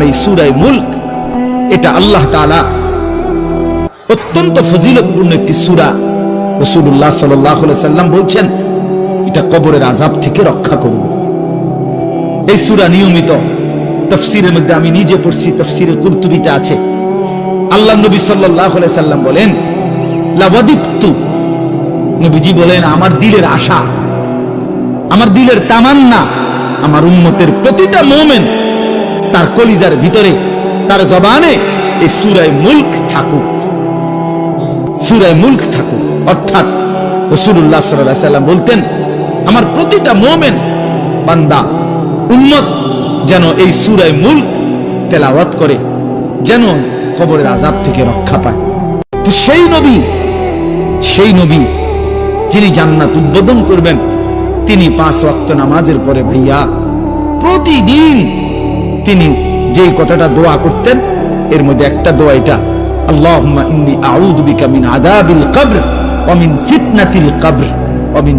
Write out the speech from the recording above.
এই সূরা মুলক এটা আল্লাহ তাআলা অত্যন্ত ফজিলতপূর্ণ একটি সূরা। রাসূলুল্লাহ সাল্লাল্লাহু আলাইহি সাল্লাম বলছেন এটা কবরের আযাব থেকে রক্ষা করবে। এই সূরা নিয়মিত তাফসীরের মধ্যে আমি নিজে পড়ছি, তাফসীরে কুরতুবীতে আছে। আল্লাহ নবী সাল্লাল্লাহু আলাইহি সাল্লাম বলেন লাওয়াদিতু, নবীজি বলেন আমার দিলের আশা, আমার দিলের তামান্না, আমার উম্মতের প্রতিটা মুমিন তার কলিজার ভিতরে, তার জবানে এই সূরা মুলক থাকুক, সূরা মুলক থাকুক। অর্থাৎ রাসূলুল্লাহ সাল্লাল্লাহু আলাইহি সাল্লাম বলতেন আমার প্রতিটা মুমিন বান্দা উম্মত যেন এই সূরা মুলক তেলাওয়াত করে, যেন কবরের আযাব থেকে রক্ষা পায়। তো সেই নবী যিনি জান্নাত উদ্বোধন করবেন, তিনি 5 ওয়াক্ত নামাজের পরে ভাইয়া প্রতিদিন তিনি যেই কথাটা দোয়া করতেন, এর মধ্যে একটা দোয়া এটা, আল্লাহুম্মা ইন্নী আউযু বিকা মিন আযাবিল কবর ওয়া মিন ফিতনাতিল কবর ওয়া মিন